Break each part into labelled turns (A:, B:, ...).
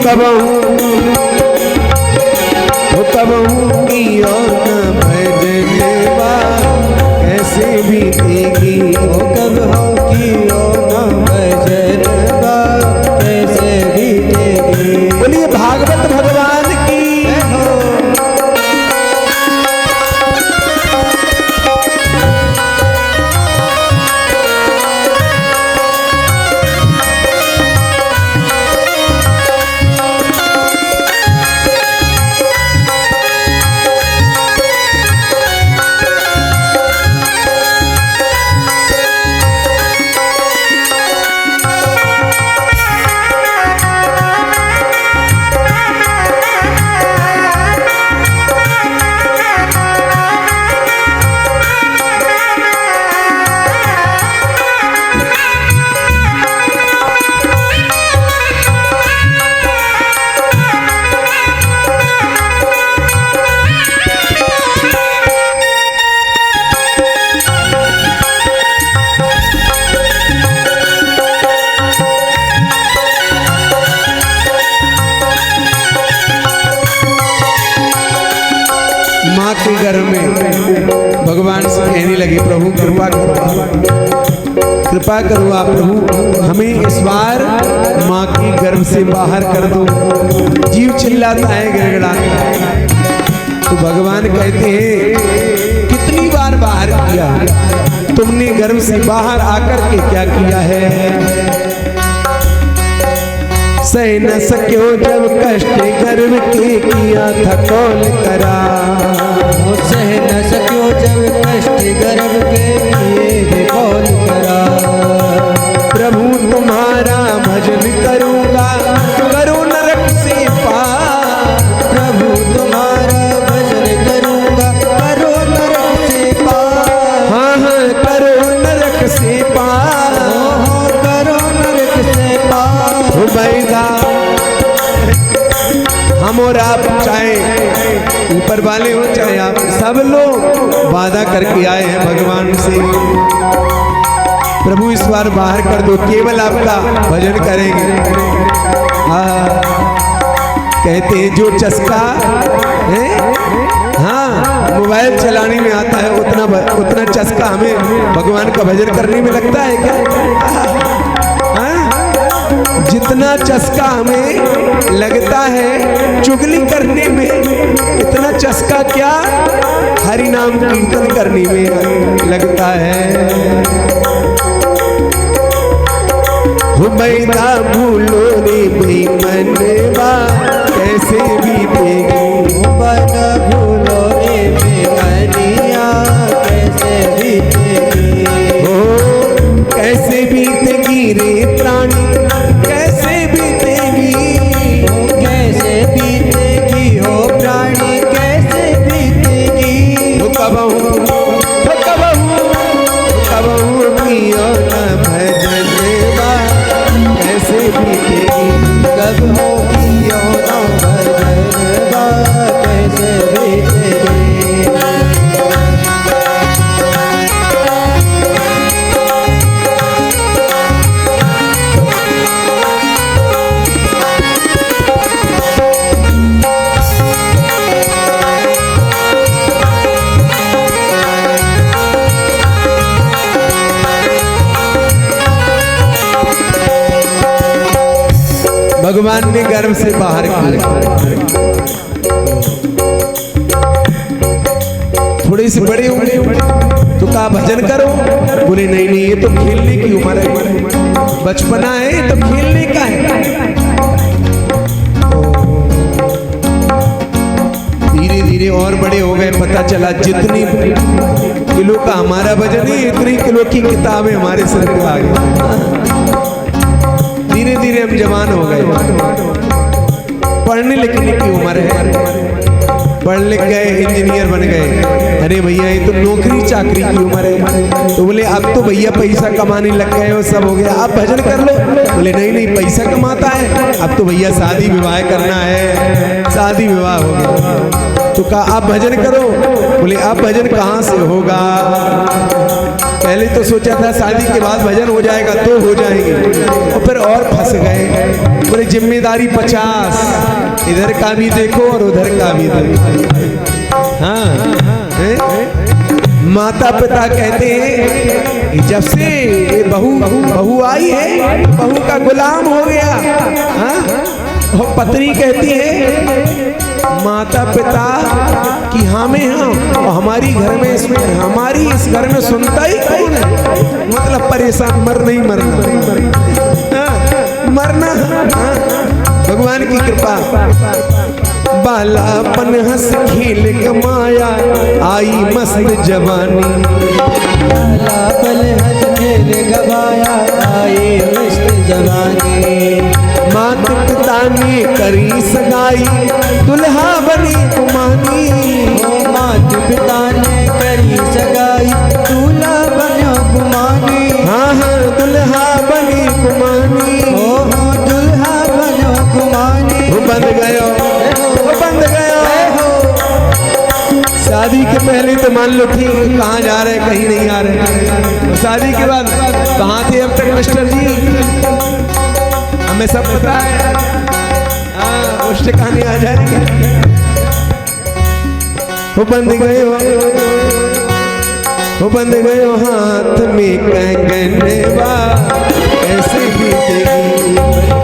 A: कबहू कियो न भजनवा कैसे बीतेगी।
B: कबहू कियो न भजनवा कैसे बीतेगी।
A: बोलिए भागवत भगवान की। माँ के गर्भ में भगवान से कहने लगे प्रभु कृपा करो, कृपा करो आप प्रभु, हमें इस बार माँ की गर्भ से बाहर कर दो। जीव चिल्लाता है गिड़गिड़ाता। तो भगवान कहते हैं कितनी बार बाहर किया, तुमने गर्भ से बाहर आकर के क्या किया है। सह न सक्यो जब कष्ट गर्भ के किया था कौन करा।
B: सह न सक्यो जब कष्ट गर्भ के किए थे कौन करा।
A: प्रभु तुम्हारा भजन करूंगा करो नरक से पार।
B: प्रभु तुम्हारा भजन करूंगा करो नरक से पार।
A: हाँ हाँ करो नरक से पार।
B: करो नरक से पार।
A: हो बैदा हम और आप चाहे ऊपर वाले हो चाहे आप, सब लोग वादा करके आए हैं भगवान से प्रभु इस बार बाहर कर दो, केवल आपका भजन करेंगे। हाँ कहते हैं जो चस्का है, हाँ मोबाइल चलाने में आता है उतना चस्का हमें भगवान का भजन करने में लगता है क्या। जितना चस्का हमें लगता है चुगली करने में, इतना चस्का क्या हरि नाम कीर्तन करने में लगता है। हो बैदा भूलो रे बेमनवा कैसे बीतेगी।
B: बैदा भूलो रे बेमनिया कैसे बीतेगी।
A: हो कैसे बीतेगी रे प्राणी कैसे बीतेगी।
B: कैसे बीतेगी हो प्राणी कैसे बीतेगी।
A: हो कबहू कियो न भजनवा कैसे बीतेगी।
B: कबहू कियो न भजनवा कैसे बीतेगी।
A: भगवान ने गर्भ से बाहर किया। थोड़े से बड़े होंगे तो कहा भजन करो, बोले नहीं नहीं ये तो खेलने की उम्र है, बचपना है ये तो खेलने का है। धीरे धीरे और बड़े हो गए, पता चला जितनी किलो का हमारा वजन है इतनी किलो की किताबें हमारे सर पे आ गई। धीरे धीरे हम जवान हो गए, पढ़ने लिखने की उम्र है, पढ़ लिख गए इंजीनियर बन गए। अरे भैया ये तो नौकरी चाकरी की उम्र है। तो बोले अब तो भैया पैसा कमाने लग गए हो, सब हो गया, आप भजन कर लो। बोले नहीं नहीं पैसा कमाता है, अब तो भैया शादी विवाह करना है, शादी विवाह हो गया। तो कहा आप भजन करो। बोले आप भजन कहाँ से होगा, पहले तो सोचा था शादी के बाद भजन हो जाएगा तो हो जाएंगे, और फिर और फंस गए। बोले जिम्मेदारी 50, इधर का भी देखो और उधर का भी देखो। हाँ माता पिता कहते हैं कि जब से ये बहू आई है बहू का गुलाम हो गया। हाँ और पत्नी कहती है माता पिता कि हमें और हमारी घर में इसमें हमारी इस घर में सुनता ही कौन है। मतलब परेशान मरना ही मरना। मरना भगवान की कृपा। बालापन हंस खेल कमाया आई मस्त जवानी।
B: बालापन हंस खेल गवाया आई मस्त जवानी।
A: मात पिता ने करी सगाई दुल्हा बनी कुमानी।
B: मात पिता ने करी सगाई दूल्हा बनो कुमानी।
A: हाँ हाँ दुल्हा बनी कुमानी।
B: दुल्हा बनो कुमानी।
A: बंद गयो बंद गयो। शादी के पहले तो मान लो ठीक कहाँ जा रहे कहीं नहीं आ रहे। तो शादी के बाद कहाँ थे अब तक मिस्टर जी हमें सब पता है। हाँ उस कहानी आ जाएगी। वो बंद गए वो बंद गए हाथ में कंगनवा ऐसे बीतेगी।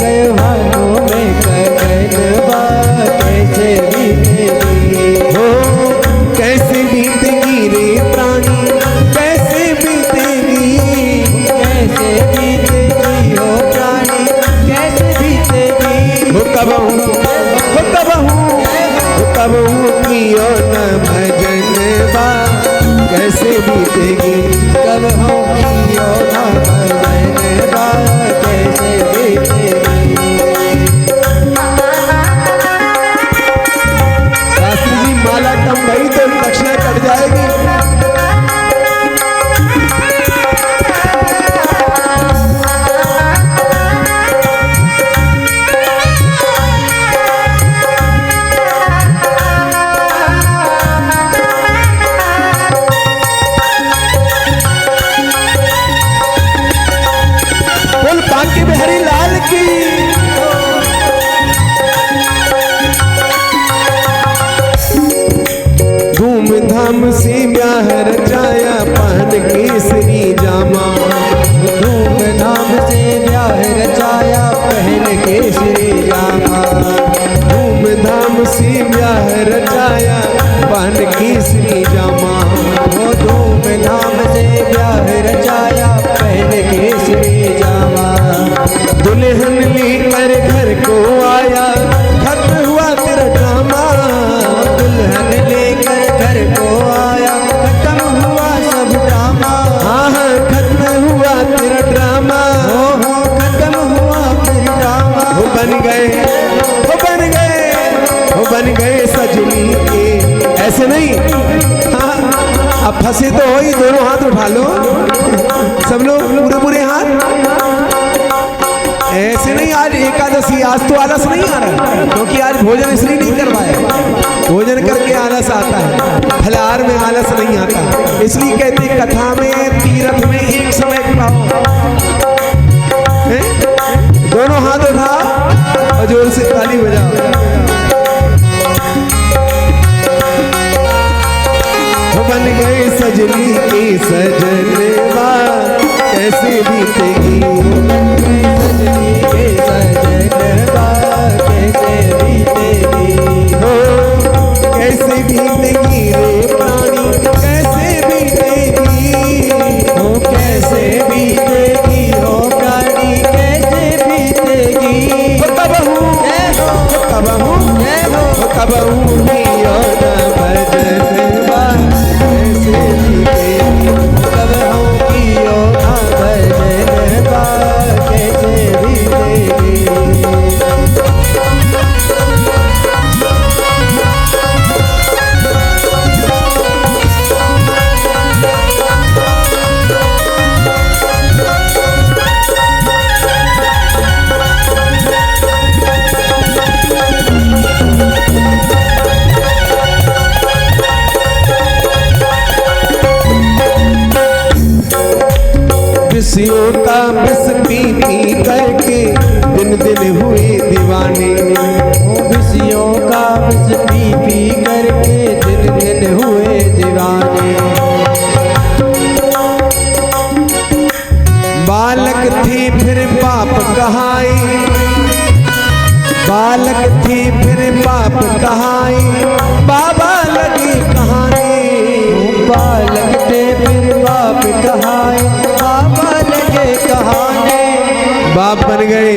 B: गए हाथों में कंगनवा कैसे बीतेगी।
A: हो कैसे बीतेगी रे प्राणी कैसे बीतेगी।
B: कैसे बीतेगी हो प्राणी कैसे बीतेगी।
A: हो कब कियो न भजनवा कैसे बीतेगी।
B: कब हो कियो न भजनवा कैसे बीतेगी।
A: शास्त्री जी माला कम गई तो दक्षिणा कट जाएगी। बांके बिहारी लाल की। धूमधाम से ब्याह रचाया पहन केसरी जामा।
B: धूमधाम से ब्याह रचाया पहन केसरी जामा।
A: धूमधाम से ब्याह रचाया पहन केसरी जामा।
B: वो धूमधाम से ब्याह रचाया पहन केसरी जामा।
A: दुल्हन लेकर घर को आया खत्म हुआ तेरा ड्रामा।
B: दुल्हन लेकर घर को आया खत्म हुआ सब ड्रामा।
A: हाँ हाँ खत्म हुआ तेरा ड्रामा।
B: हो खत्म हुआ फिर ड्रामा।
A: वो बन गए वो बन गए वो बन गए सजनी के। ऐसे नहीं हाँ अब फंसे तो हो ही दोनों हाथ उठा लो सब लोग पूरे पूरे हाथ। ऐसे नहीं आज एकादशी आज तो आलस नहीं आ रहा क्योंकि आज भोजन इसलिए नहीं करवाया। भोजन करके आलस आता है फलाहार में आलस नहीं आता। इसलिए कहते कथा में तीर्थ में एक समय खाओ। दोनों हाथ उठाओ और जोर से ताली बजाओ। बन गए सजनी की सजनवा कैसे बीतेगी।
B: सजनी के सजनवा कैसे बीतेगी।
A: हो कैसे बीतेगी रे प्राणी कैसे बीतेगी।
B: हो कैसे बीतेगी हो प्राणी कैसे बीतेगी।
A: कब हूँ भजनवा कैसे बीतेगी।
B: कब हो कियो ना भजनवा कैसे बीतेगी।
A: विषयों का विष पी पी करके दिन दिन हुए दीवाने। दीवाने।
B: विषयों का विष पी पी करके दिन दिन हुए दीवाने।
A: बालक थे फिर बाप कहाए, बालक थे फिर बाप कहाए, बाबा लगे कहाने।
B: बालक थे फिर बाप कहाए, बाबा लगे कहाने।
A: बाप बन गए,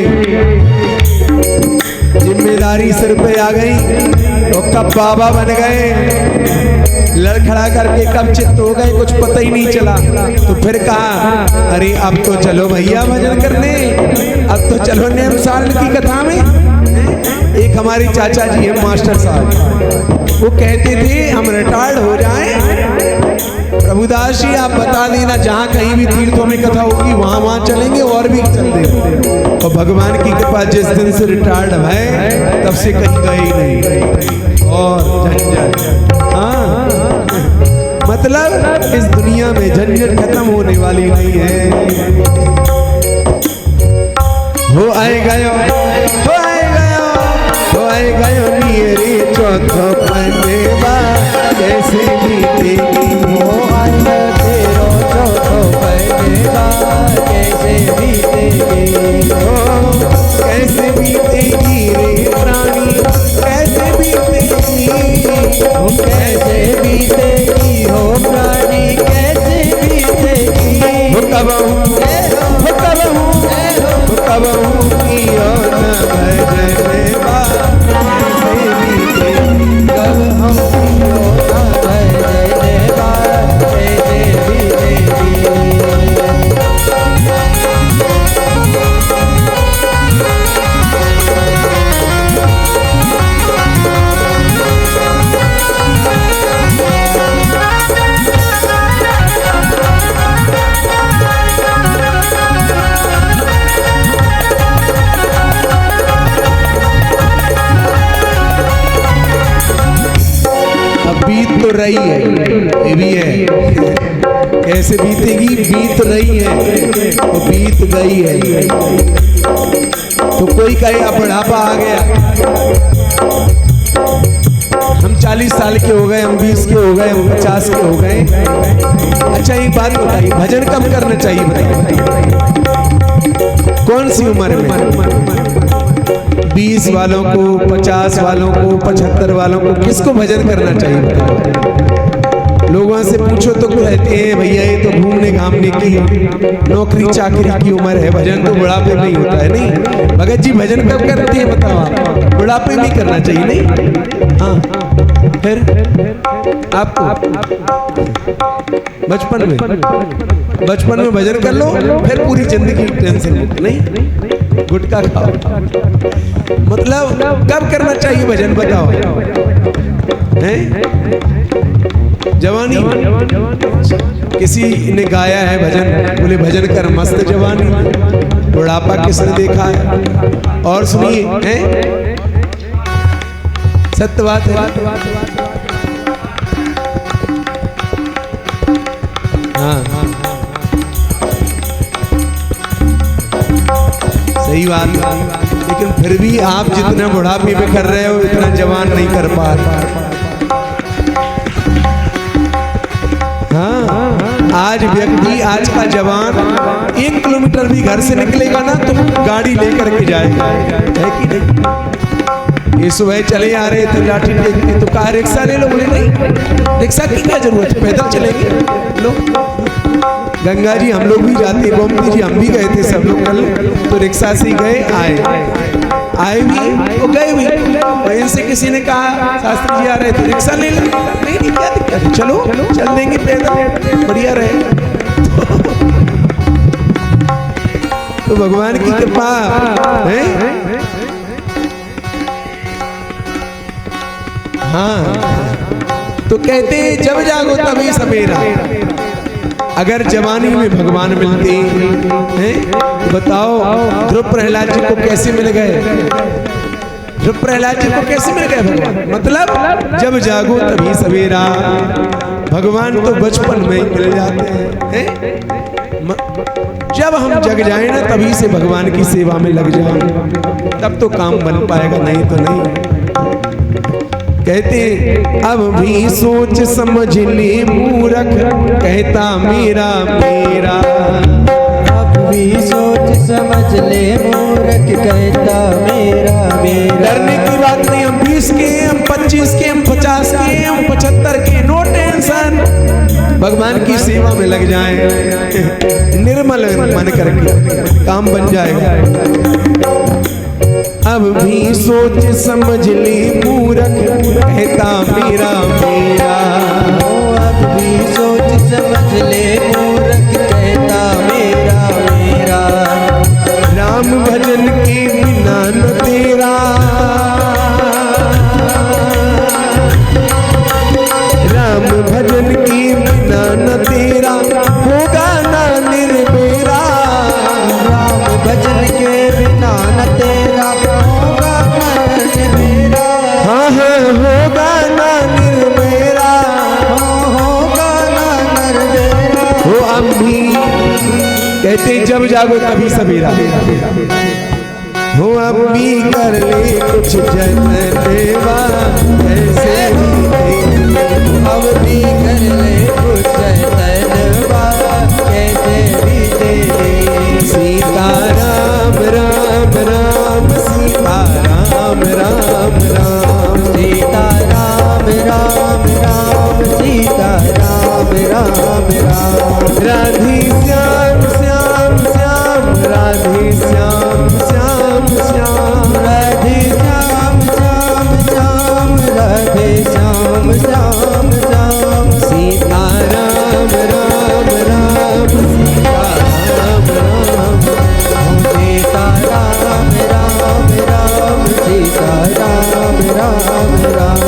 A: जिम्मेदारी सिर पे आ गई, और कब बाबा बन गए, लड़खड़ा करके कब चित्त हो गए कुछ पता ही नहीं चला। तो फिर कहा अरे अब तो चलो भैया भजन करने, अब तो चलो नेम साल की कथा में। एक हमारे चाचा जी है मास्टर साहब, वो कहते थे हम रिटायर्ड हो जाएं, प्रभुदास जी आप बता देना जहाँ कहीं भी तीर्थों में कथा होगी वहाँ चलेंगे और भी चल देंगे। और भगवान की कृपा जिस दिन से रिटायर्ड है तब से कहीं गए ही नहीं। और झंझट, हाँ मतलब इस दुनिया में झंझट खत्म होने वाली नहीं है। हो आए गयो, हो आए गयो, हो आए गयो मेरे चौथो पंजेबा, कैसे बीतेगी।
B: हो आए तेरो चौथो पंजेबा, कैसे बीतेगी।
A: हो कैसे बीतेगी रे प्राणी, कैसे बीतेगी।
B: हो कैसे बीतेगी हो प्राणी, कैसे बीतेगी।
A: हो कब हूँ, हो कब हूँ, हो कब हूँ कियो न भजन बा, कैसे बीतेगी।
B: कब हम कियो न भजन बा, कैसे बीतेगी।
A: अब बीत तो रही है, ये भी है, कैसे बीतेगी, बीत रही है तो बीत गई है। तो कोई कहेगा बुढ़ापा आ गया, हम 40 साल के हो गए, हम 20 के हो गए, हम 50 के हो गए। अच्छा एक बात बताइए, भजन कब करना चाहिए बताइए, कौन सी उम्र में? 20 वालों को, 50 वालों को, 75 वालों को, किसको भजन करना चाहिए बताओ? लोगों से पूछो तो कहते हैं भैया ये तो घूमने घामने की, नौकरी चाकरी की उम्र है, भजन तो बुढ़ापे में ही होता है। नहीं भगत जी भजन कब करते हैं बताओ आप? बुढ़ापे में करना चाहिए नहीं? हाँ फिर आपको बचपन में भजन कर लो, फिर पूरी जिंदगी टेंशन मुक्त। नहीं गुटखा खाओ, मतलब कब करना चाहिए भजन बताओ? हैं जवानी, किसी ने गाया है भजन, बोले भजन कर मस्त जवानी, बुढ़ापा किसने देखा है? और सुनिए हैं सत्य बात है। हाँ सही बात है, लेकिन फिर भी आप जितना बुढ़ापे में कर रहे हो इतना जवान नहीं कर पा रहे। हाँ आज व्यक्ति, आज का जवान 1 किलोमीटर भी घर से निकलेगा ना तो गाड़ी लेकर के जाएगा, है कि नहीं? ये सुबह चले आ रहे थे लाठी टेक के, तो कहा रिक्शा ले लो, बोले नहीं रिक्शा की क्या जरूरत है, पैदल चलेंगे। लो गंगा जी हम लोग भी जाते, गोमती जी हम भी गए थे सब लोग कल, तो रिक्शा से ही गए आए भी वो गए भी। और इनसे किसी ने कहा शास्त्री जी आ रहे थे रिक्शा ले लें, नहीं क्या दिक्कत है, चलो चल देंगे पैदल, बढ़िया रहे। तो भगवान की कृपा है। हाँ तो कहते जब जागो तभी सवेरा। अगर जवानी में भगवान मिलते हैं तो बताओ ध्रुव प्रहलाद जी को कैसे मिल गए? ध्रुव प्रहलाद जी को कैसे मिल गए भगवान? मतलब जब जागो तभी सवेरा। भगवान तो बचपन में ही मिल जाते हैं। जब हम जग जाए ना तभी से भगवान की सेवा में लग जाए, तब तो काम बन पाएगा, नहीं तो नहीं। कहते अब भी सोच समझ ले मूर्ख, कहता मेरा मेरा।
B: अब भी सोच समझ ले मूर्ख, कहता मेरा मेरा।
A: डरने की बात नहीं, हम 20 के, हम 25 के, हम 50 के, हम 75 के, नो टेंशन। भगवान की सेवा में लग जाएं निर्मल मन करके, काम बन जाएगा। अब भी सोच समझ ले मूर्ख, कहता मेरा मेरा।
B: अब भी सोच समझ ले मूर्ख, कहता मेरा मेरा।
A: राम भजन के बिना न तेरा, राम भजन के बिना न तेरा, होगा ना निर्मेरा।
B: राम भजन के बिना न तेरा, होगा ना निर्मेरा।
A: हाँ हाँ होगा ना निर्मेरा,
B: होगा ना निर्मेरा।
A: हो अब भी कहते जब जागो तभी सवेरा। हो अब भी कर ले कुछ जन देवा,